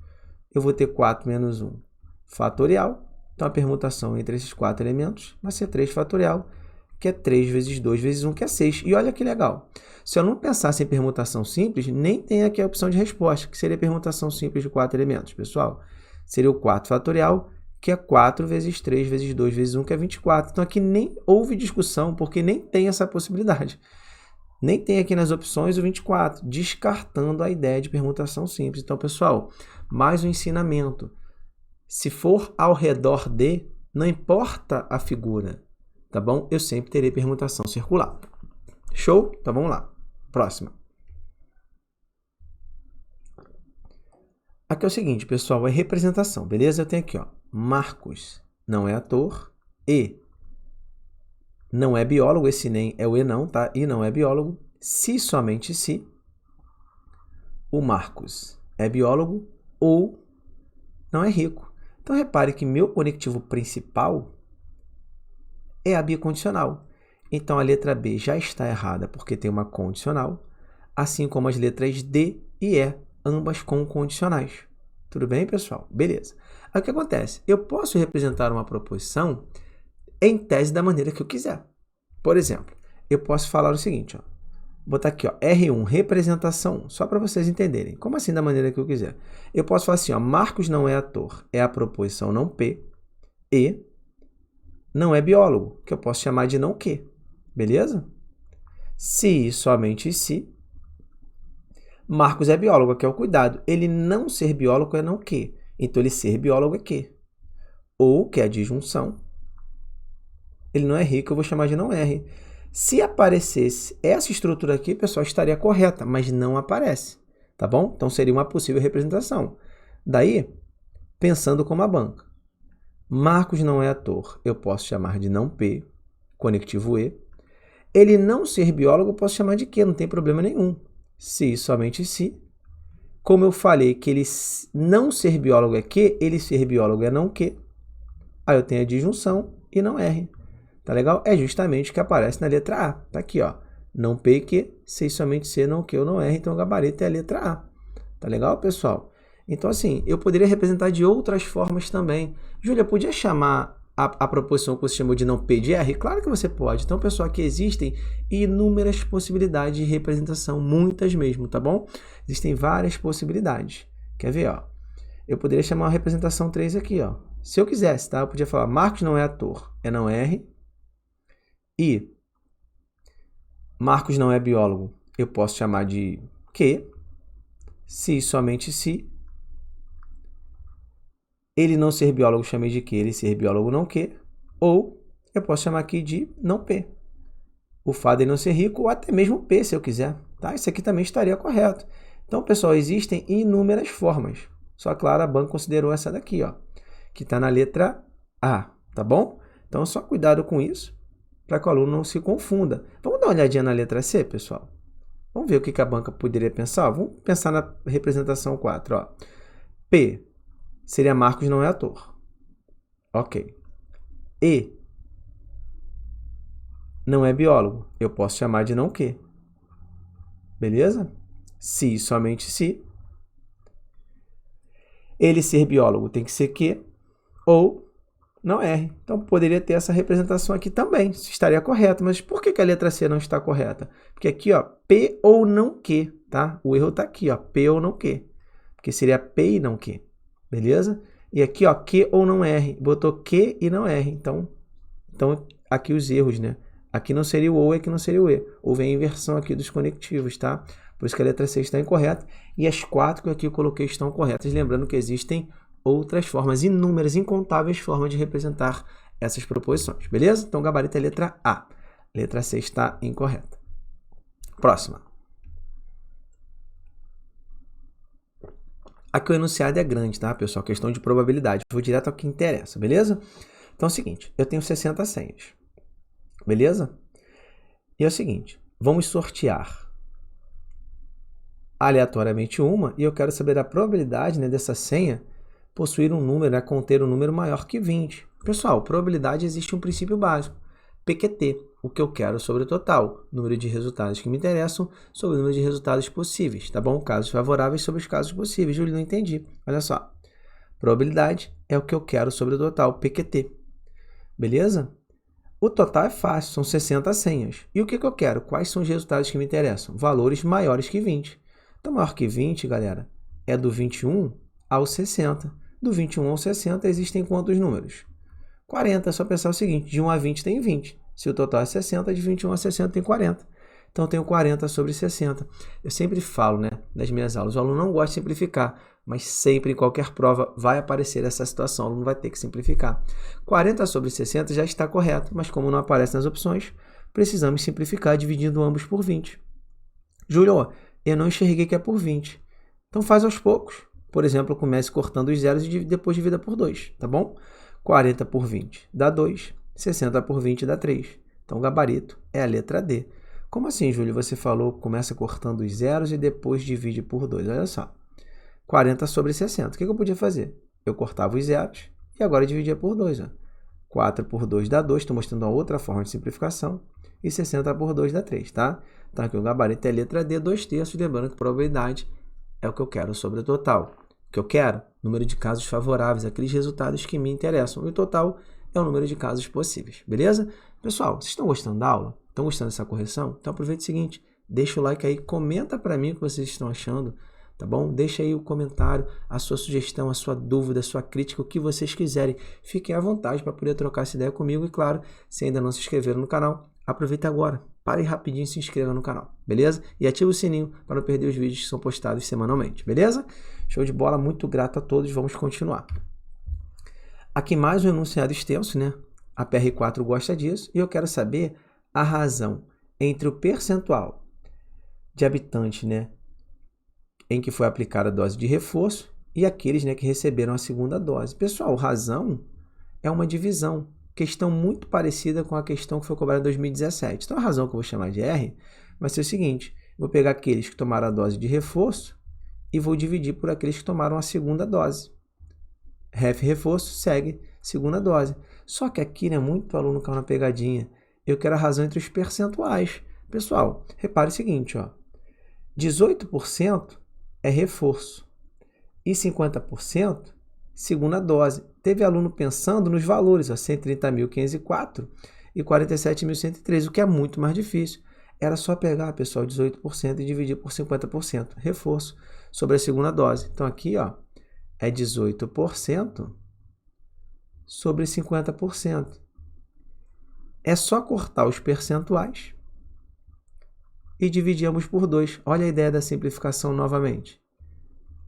Eu vou ter 4 menos 1 fatorial. Então, a permutação entre esses 4 elementos vai ser 3 fatorial, que é 3 vezes 2 vezes 1, que é 6. E olha que legal. Se eu não pensasse em permutação simples, nem tem aqui a opção de resposta, que seria a permutação simples de 4 elementos, pessoal. Seria o 4 fatorial, que é 4 vezes 3 vezes 2 vezes 1, que é 24. Então, aqui nem houve discussão, porque nem tem essa possibilidade. Nem tem aqui nas opções o 24, descartando a ideia de permutação simples. Então, pessoal, mais um ensinamento. Se for ao redor de, não importa a figura, tá bom? Eu sempre terei permutação circular. Show? Então, vamos lá. Próxima. Aqui é o seguinte, pessoal, é representação, beleza? Eu tenho aqui, ó, Marcos não é ator e não é biólogo, esse nem é o e não, tá? E não é biólogo, se somente se o Marcos é biólogo ou não é rico. Então, repare que meu conectivo principal é a bicondicional. Então, a letra B já está errada porque tem uma condicional, assim como as letras D e E, ambas com condicionais. Tudo bem, pessoal? Beleza. Aí, o que acontece? Eu posso representar uma proposição em tese da maneira que eu quiser. Por exemplo, eu posso falar o seguinte, ó. Botar aqui, ó, R1, representação 1, só para vocês entenderem. Como assim da maneira que eu quiser? Eu posso falar assim, ó, Marcos não é ator, é a proposição não P, e não é biólogo, que eu posso chamar de não que, beleza? Se e somente se. Marcos é biólogo, aqui é o cuidado. Ele não ser biólogo é não que. Então, ele ser biólogo é que. Ou, que é a disjunção. Ele não é rico, eu vou chamar de não R. Se aparecesse essa estrutura aqui, pessoal, estaria correta, mas não aparece, tá bom? Então, seria uma possível representação. Daí, pensando como a banca. Marcos não é ator, eu posso chamar de não P, conectivo E. Ele não ser biólogo, eu posso chamar de que, não tem problema nenhum. Se e somente se. Como eu falei que ele não ser biólogo é que, ele ser biólogo é não que. Aí eu tenho a disjunção e não R. Tá legal? É justamente o que aparece na letra A. Tá aqui, ó. Não P que, se e somente se, não que ou não R. Então, o gabarito é a letra A. Tá legal, pessoal? Então, assim, eu poderia representar de outras formas também. Júlia, podia chamar a proposição que você chamou de não P de R? Claro que você pode. Então, pessoal, aqui existem inúmeras possibilidades de representação, muitas mesmo, tá bom? Existem várias possibilidades. Quer ver, ó? Eu poderia chamar uma representação 3 aqui, ó. Se eu quisesse, tá? Eu podia falar, Marcos não é ator, é não R. E Marcos não é biólogo, eu posso chamar de que, se e somente se. Ele não ser biólogo, chamei de que, ele ser biólogo não que. Ou eu posso chamar aqui de não P. O fato de não ser rico, ou até mesmo P, se eu quiser. Tá? Isso aqui também estaria correto. Então, pessoal, existem inúmeras formas. Só, claro, a banca considerou essa daqui, ó, que está na letra A, tá bom? Então, só cuidado com isso, para que o aluno não se confunda. Vamos dar uma olhadinha na letra C, pessoal? Vamos ver o que a banca poderia pensar? Vamos pensar na representação 4. Ó. P seria Marcos não é ator. Ok. E não é biólogo. Eu posso chamar de não que. Beleza? Se e somente se. Ele ser biólogo tem que ser que ou não R. Então, poderia ter essa representação aqui também, estaria correto. Mas por que a letra C não está correta? Porque aqui, ó, P ou não que, tá? O erro está aqui, ó, P ou não que. Porque seria P e não que, beleza? E aqui, ó, que ou não R. Botou que e não R. Então aqui os erros, né? Aqui não seria o ou, aqui não seria o E. Ou vem a inversão aqui dos conectivos, tá? Por isso que a letra C está incorreta. E as 4 que aqui eu coloquei estão corretas. Lembrando que existem outras formas, inúmeras, incontáveis formas de representar essas proposições, beleza? Então, o gabarito é a letra A. Letra C está incorreta. Próxima. Aqui o enunciado é grande, tá, pessoal? Questão de probabilidade. Vou direto ao que interessa, beleza? Então, é o seguinte, eu tenho 60 senhas, beleza? E é o seguinte, vamos sortear aleatoriamente uma e eu quero saber a probabilidade, né, dessa senha possuir um número, né, conter um número maior que 20. Pessoal, probabilidade existe um princípio básico, PQT, o que eu quero sobre o total, número de resultados que me interessam sobre o número de resultados possíveis, tá bom? Casos favoráveis sobre os casos possíveis. Júlio, não entendi. Olha só, probabilidade é o que eu quero sobre o total, PQT, beleza? O total é fácil, são 60 senhas. E o que eu quero? Quais são os resultados que me interessam? Valores maiores que 20. Então, maior que 20, galera, é do 21 ao 60. Do 21 ao 60 existem quantos números? 40, é só pensar o seguinte, de 1 a 20 tem 20. Se o total é 60, de 21 a 60 tem 40. Então, eu tenho 40 sobre 60. Eu sempre falo, né, nas minhas aulas, o aluno não gosta de simplificar, mas sempre em qualquer prova vai aparecer essa situação, o aluno vai ter que simplificar. 40 sobre 60 já está correto, mas como não aparece nas opções, precisamos simplificar dividindo ambos por 20. Júlio, eu não enxerguei que é por 20. Então, faz aos poucos. Por exemplo, comece cortando os zeros e depois divida por 2, tá bom? 40 por 20 dá 2, 60 por 20 dá 3. Então, o gabarito é a letra D. Como assim, Júlio? Você falou, começa cortando os zeros e depois divide por 2. Olha só, 40 sobre 60. O que eu podia fazer? Eu cortava os zeros e agora dividia por 2. Ó. 4 por 2 dá 2, estou mostrando uma outra forma de simplificação. E 60 por 2 dá 3, tá? Então, aqui o gabarito é a letra D, 2/3. Lembrando que probabilidade é o que eu quero sobre o total. O que eu quero? Número de casos favoráveis, aqueles resultados que me interessam. E o total é o número de casos possíveis, beleza? Pessoal, vocês estão gostando da aula? Estão gostando dessa correção? Então aproveita o seguinte, deixa o like aí, comenta para mim o que vocês estão achando. tá bom? Deixa aí o comentário, a sua sugestão, a sua dúvida, a sua crítica, o que vocês quiserem. Fiquem à vontade para poder trocar essa ideia comigo e, claro, se ainda não se inscreveram no canal, aproveita agora, pare rapidinho e se inscreva no canal, beleza? E ativa o sininho para não perder os vídeos que são postados semanalmente, beleza? Show de bola, muito grato a todos, vamos continuar. Aqui mais um enunciado extenso, né? A PR4 gosta disso e eu quero saber a razão entre o percentual de habitantes, né, em que foi aplicada a dose de reforço e aqueles, né, que receberam a segunda dose. Pessoal, razão é uma divisão, questão muito parecida com a questão que foi cobrada em 2017. Então a razão que eu vou chamar de R vai ser o seguinte, vou pegar aqueles que tomaram a dose de reforço e vou dividir por aqueles que tomaram a segunda dose. Ref reforço segue segunda dose. Só que aqui, né, muito aluno caiu na pegadinha. Eu quero a razão entre os percentuais. Pessoal, repare o seguinte, ó. 18% é reforço e 50% segunda dose. Teve aluno pensando nos valores, ó, 130.504 e 47.103, o que é muito mais difícil. Era só pegar, pessoal, 18% e dividir por 50%, reforço, sobre a segunda dose. Então aqui, ó, é 18% sobre 50%. É só cortar os percentuais e dividir ambos por 2. Olha a ideia da simplificação novamente.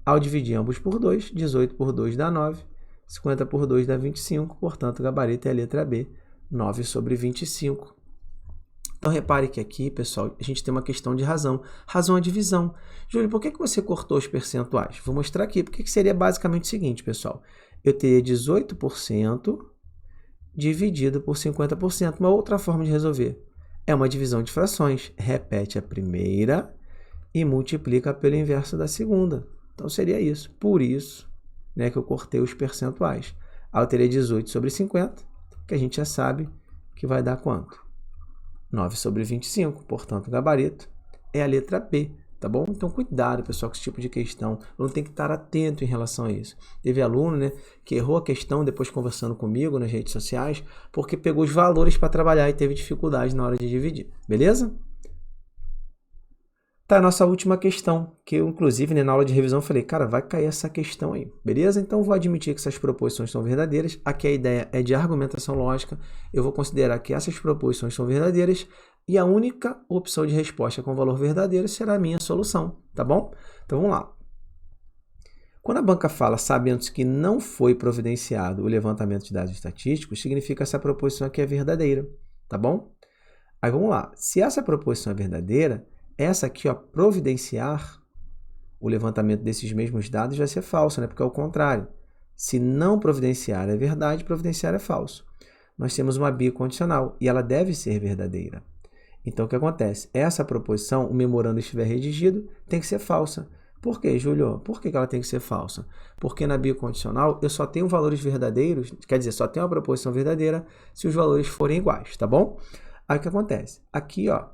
Ao dividir ambos por 2, 18 por 2 dá 9, 50 por 2 dá 25, portanto, o gabarito é a letra B, 9 sobre 25. Então, repare que aqui, pessoal, a gente tem uma questão de razão. Razão é divisão. Júlio, por que você cortou os percentuais? Vou mostrar aqui. Porque seria basicamente o seguinte, pessoal. Eu teria 18% dividido por 50%. Uma outra forma de resolver é uma divisão de frações. Repete a primeira e multiplica pelo inverso da segunda. Então, seria isso. Por isso, né, que eu cortei os percentuais. Aí eu teria 18 sobre 50, que a gente já sabe que vai dar quanto? 9 sobre 25, portanto, o gabarito é a letra B, tá bom? Então, cuidado, pessoal, com esse tipo de questão. O aluno tem que estar atento em relação a isso. Teve aluno, né, que errou a questão depois conversando comigo nas redes sociais, porque pegou os valores para trabalhar e teve dificuldade na hora de dividir, beleza? Tá, a nossa última questão, que eu, inclusive, né, na aula de revisão, falei, cara, vai cair essa questão aí, beleza? Então, vou admitir que essas proposições são verdadeiras. Aqui a ideia é de argumentação lógica. Eu vou considerar que essas proposições são verdadeiras e a única opção de resposta com valor verdadeiro será a minha solução, tá bom? Então, vamos lá. Quando a banca fala, sabendo que não foi providenciado o levantamento de dados estatísticos, significa que essa proposição aqui é verdadeira, tá bom? Aí, vamos lá. Se essa proposição é verdadeira, essa aqui, ó, providenciar o levantamento desses mesmos dados vai ser falso, né? Porque é o contrário. Se não providenciar é verdade, providenciar é falso. Nós temos uma bicondicional e ela deve ser verdadeira. Então, o que acontece? Essa proposição, o memorando estiver redigido, tem que ser falsa. Por quê, Júlio? Por que ela tem que ser falsa? Porque na bicondicional eu só tenho valores verdadeiros, quer dizer, só tenho uma proposição verdadeira se os valores forem iguais, tá bom? Aí o que acontece? Aqui, ó,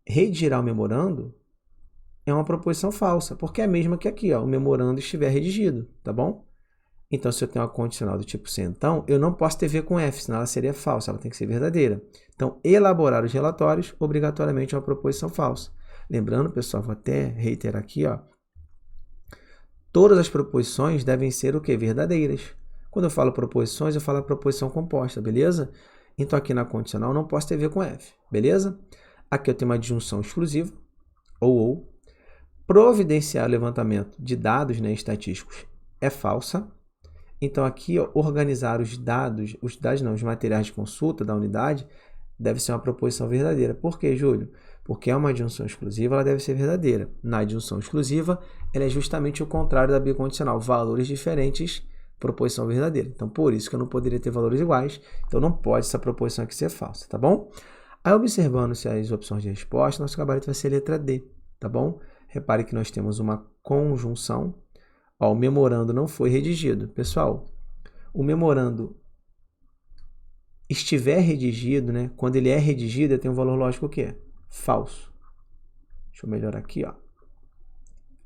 redigirá o memorando é uma proposição falsa, porque é a mesma que aqui, ó, o memorando estiver redigido, tá bom? Então, se eu tenho uma condicional do tipo C, então, eu não posso ter V com F, senão ela seria falsa, ela tem que ser verdadeira. Então, elaborar os relatórios, obrigatoriamente, é uma proposição falsa. Lembrando, pessoal, vou até reiterar aqui, ó, todas as proposições devem ser o quê? Verdadeiras. Quando eu falo proposições, eu falo a proposição composta, beleza? Então, aqui na condicional, não posso ter V com F, beleza? Aqui eu tenho uma disjunção exclusiva, ou. Providenciar o levantamento de dados, né, estatísticos é falsa. Então, aqui, ó, organizar os materiais de consulta da unidade deve ser uma proposição verdadeira. Por quê, Júlio? Porque é uma adjunção exclusiva, ela deve ser verdadeira. Na adjunção exclusiva, ela é justamente o contrário da bicondicional. Valores diferentes, proposição verdadeira. Então, por isso que eu não poderia ter valores iguais. Então, não pode essa proposição aqui ser falsa, tá bom? Aí, observando-se as opções de resposta, nosso gabarito vai ser a letra D, tá bom? Repare que nós temos uma conjunção. Ó, o memorando não foi redigido. Pessoal, o memorando estiver redigido, né? Quando ele é redigido, tem um valor lógico o quê? Falso. Deixa eu melhorar aqui, ó.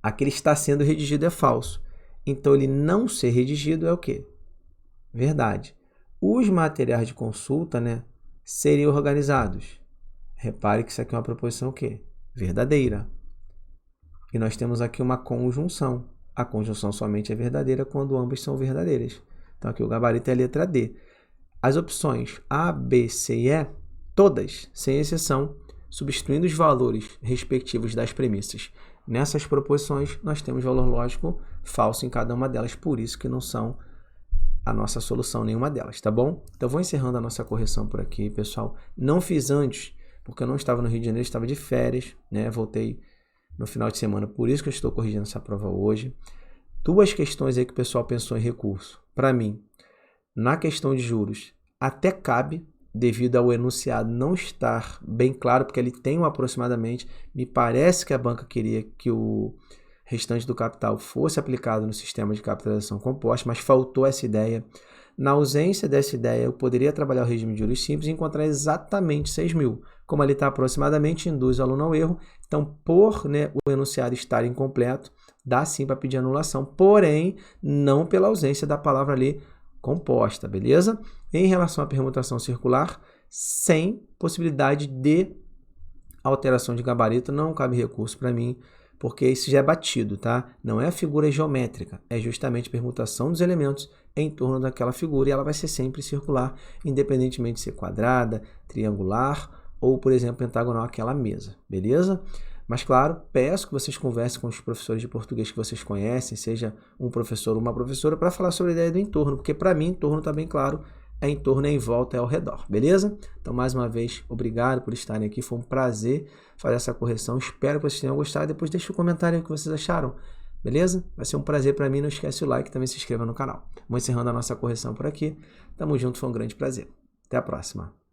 Aquele está sendo redigido é falso. Então, ele não ser redigido é o quê? Verdade. Os materiais de consulta, né, seriam organizados. Repare que isso aqui é uma proposição o quê? Verdadeira. E nós temos aqui uma conjunção. A conjunção somente é verdadeira quando ambas são verdadeiras. Então aqui o gabarito é a letra D. As opções A, B, C e E, todas, sem exceção, substituindo os valores respectivos das premissas nessas proposições, nós temos valor lógico falso em cada uma delas, por isso que não são a nossa solução nenhuma delas, tá bom? Então vou encerrando a nossa correção por aqui, pessoal. Não fiz antes, porque eu não estava no Rio de Janeiro, estava de férias, né? Voltei no final de semana, por isso que eu estou corrigindo essa prova hoje. Duas questões aí que o pessoal pensou em recurso. Para mim, na questão de juros, até cabe, devido ao enunciado não estar bem claro, porque ele tem um aproximadamente. Me parece que a banca queria que o restante do capital fosse aplicado no sistema de capitalização composta, mas faltou essa ideia. Na ausência dessa ideia, eu poderia trabalhar o regime de juros simples e encontrar exatamente 6 mil. Como ali está aproximadamente, induz o aluno ao erro. Então, por o enunciado estar incompleto, dá sim para pedir anulação, porém, não pela ausência da palavra ali composta, beleza? Em relação à permutação circular, sem possibilidade de alteração de gabarito, não cabe recurso para mim, porque isso já é batido, tá? Não é a figura geométrica, é justamente a permutação dos elementos em torno daquela figura e ela vai ser sempre circular, independentemente de ser quadrada, triangular ou, por exemplo, pentagonal, aquela mesa, beleza? Mas, claro, peço que vocês conversem com os professores de português que vocês conhecem, seja um professor ou uma professora, para falar sobre a ideia do entorno, porque para mim, entorno está bem claro, é em torno, é em volta, é ao redor, beleza? Então, mais uma vez, obrigado por estarem aqui, foi um prazer fazer essa correção, espero que vocês tenham gostado, depois deixa um comentário aí o que vocês acharam, beleza? Vai ser um prazer para mim, não esquece o like e também se inscreva no canal. Vamos encerrando a nossa correção por aqui, tamo junto, foi um grande prazer. Até a próxima.